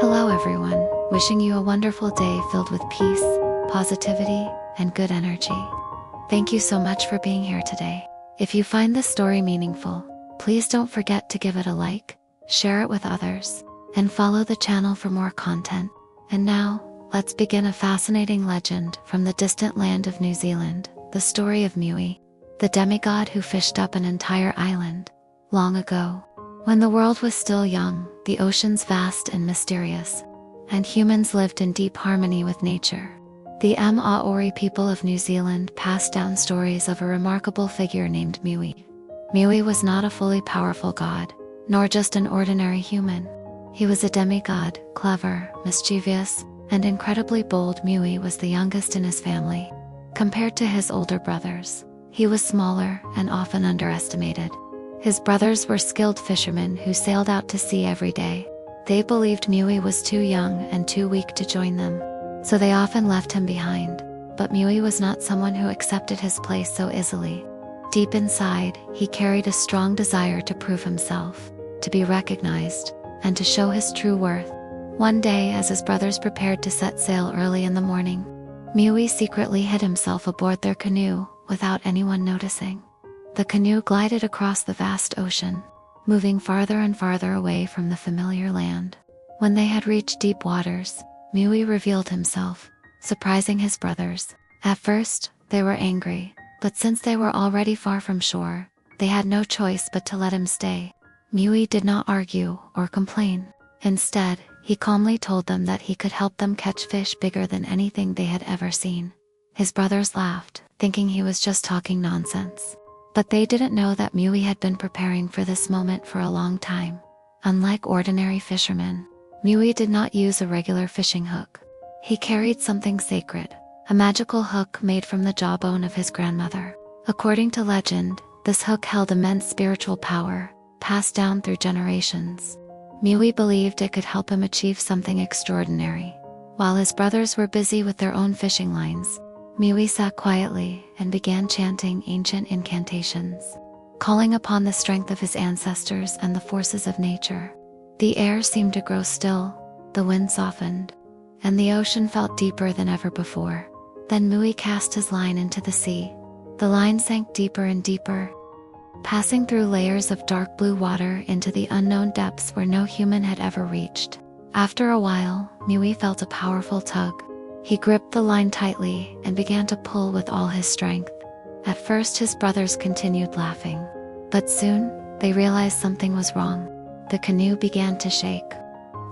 Hello everyone, wishing you a wonderful day filled with peace, positivity, and good energy. Thank you so much for being here today. If you find this story meaningful, please don't forget to give it a like, share it with others, and follow the channel for more content. And now, let's begin a fascinating legend from the distant land of New Zealand, the story of Maui, the demigod who fished up an entire island. Long ago, when the world was still young, the oceans vast and mysterious, and humans lived in deep harmony with nature, the Maori people of New Zealand passed down stories of a remarkable figure named Maui. Maui was not a fully powerful god, nor just an ordinary human. He was a demigod, clever, mischievous, and incredibly bold. Maui was the youngest in his family. Compared to his older brothers, he was smaller and often underestimated. His brothers were skilled fishermen who sailed out to sea every day. They believed Maui was too young and too weak to join them, so they often left him behind. But Maui was not someone who accepted his place so easily. Deep inside, he carried a strong desire to prove himself, to be recognized, and to show his true worth. One day, as his brothers prepared to set sail early in the morning, Maui secretly hid himself aboard their canoe without anyone noticing. The canoe glided across the vast ocean, moving farther and farther away from the familiar land. When they had reached deep waters, Maui revealed himself, surprising his brothers. At first, they were angry, but since they were already far from shore, they had no choice but to let him stay. Maui did not argue or complain. Instead, he calmly told them that he could help them catch fish bigger than anything they had ever seen. His brothers laughed, thinking he was just talking nonsense. But they didn't know that Maui had been preparing for this moment for a long time. Unlike ordinary fishermen, Maui did not use a regular fishing hook. He carried something sacred, a magical hook made from the jawbone of his grandmother. According to legend, this hook held immense spiritual power, passed down through generations. Maui believed it could help him achieve something extraordinary. While his brothers were busy with their own fishing lines, Maui sat quietly and began chanting ancient incantations, calling upon the strength of his ancestors and the forces of nature. The air seemed to grow still, the wind softened, and the ocean felt deeper than ever before. Then Maui cast his line into the sea. The line sank deeper and deeper, passing through layers of dark blue water into the unknown depths where no human had ever reached. After a while, Maui felt a powerful tug. He gripped the line tightly and began to pull with all his strength. At first, his brothers continued laughing, but soon, they realized something was wrong. The canoe began to shake.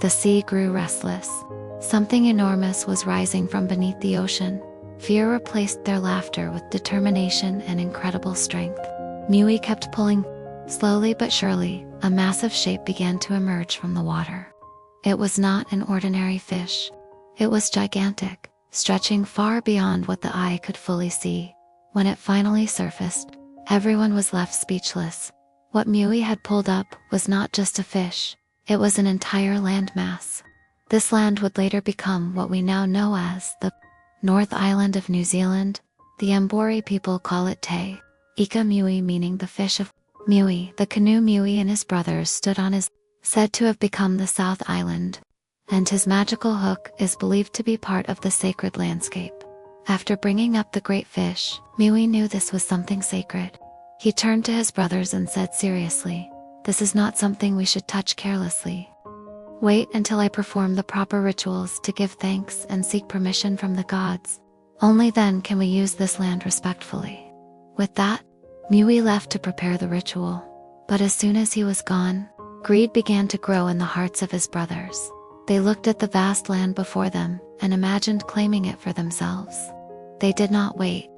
The sea grew restless. Something enormous was rising from beneath the ocean. Fear replaced their laughter with determination and incredible strength. Maui kept pulling. Slowly but surely, a massive shape began to emerge from the water. It was not an ordinary fish. It was gigantic, stretching far beyond what the eye could fully see. When it finally surfaced, everyone was left speechless. What Maui had pulled up was not just a fish, it was an entire landmass. This land would later become what we now know as the North Island of New Zealand. The Māori people call it Te Ika Maui, meaning the fish of Maui. The canoe Maui and his brothers stood on is said to have become the South Island, and his magical hook is believed to be part of the sacred landscape. After bringing up the great fish, Maui knew this was something sacred. He turned to his brothers and said seriously, "This is not something we should touch carelessly. Wait until I perform the proper rituals to give thanks and seek permission from the gods. Only then can we use this land respectfully." With that, Maui left to prepare the ritual. But as soon as he was gone, greed began to grow in the hearts of his brothers. They looked at the vast land before them and imagined claiming it for themselves. They did not wait.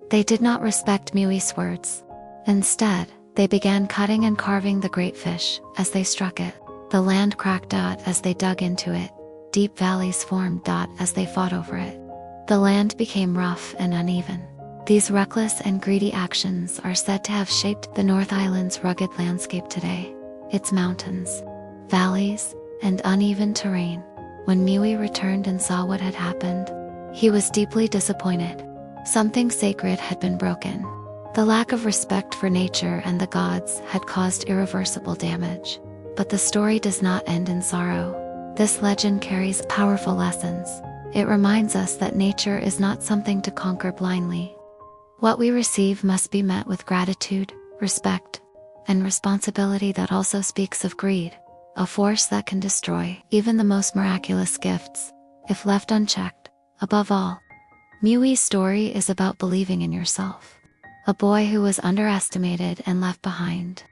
They did not respect Maui's words. Instead, they began cutting and carving the great fish. As they struck it, the land cracked as they dug into it. Deep valleys formed as they fought over it. The land became rough and uneven. These reckless and greedy actions are said to have shaped the North Island's rugged landscape today. Its mountains, valleys, and uneven terrain. When Maui returned and saw what had happened, he was deeply disappointed. Something sacred had been broken. The lack of respect for nature and the gods had caused irreversible damage. But the story does not end in sorrow. This legend carries powerful lessons. It reminds us that nature is not something to conquer blindly. What we receive must be met with gratitude, respect, and responsibility. That also speaks of greed, a force that can destroy even the most miraculous gifts, if left unchecked. Above all, Maui's story is about believing in yourself. A boy who was underestimated and left behind,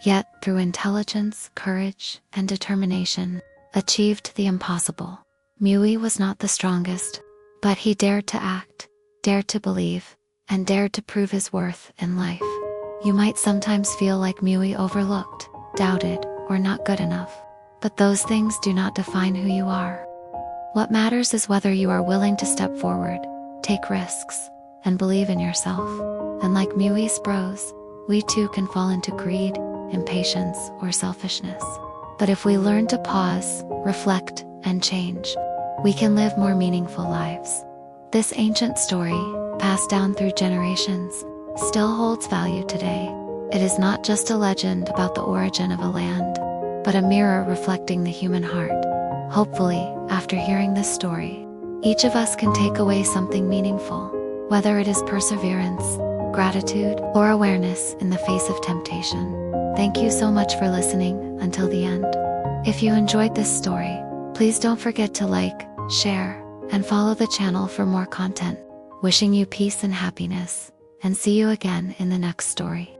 yet through intelligence, courage, and determination, achieved the impossible. Maui was not the strongest, but he dared to act, dared to believe, and dared to prove his worth in life. You might sometimes feel like Maui overlooked, doubted, or not good enough, but those things do not define who you are. What matters is whether you are willing to step forward, take risks, and believe in yourself. And like Maui's bros, we too can fall into greed, impatience, or selfishness. But if we learn to pause, reflect, and change, we can live more meaningful lives. This ancient story, passed down through generations, still holds value today. It is not just a legend about the origin of a land, but a mirror reflecting the human heart. Hopefully, after hearing this story, each of us can take away something meaningful, whether it is perseverance, gratitude, or awareness in the face of temptation. Thank you so much for listening until the end. If you enjoyed this story, please don't forget to like, share, and follow the channel for more content. Wishing you peace and happiness, and see you again in the next story.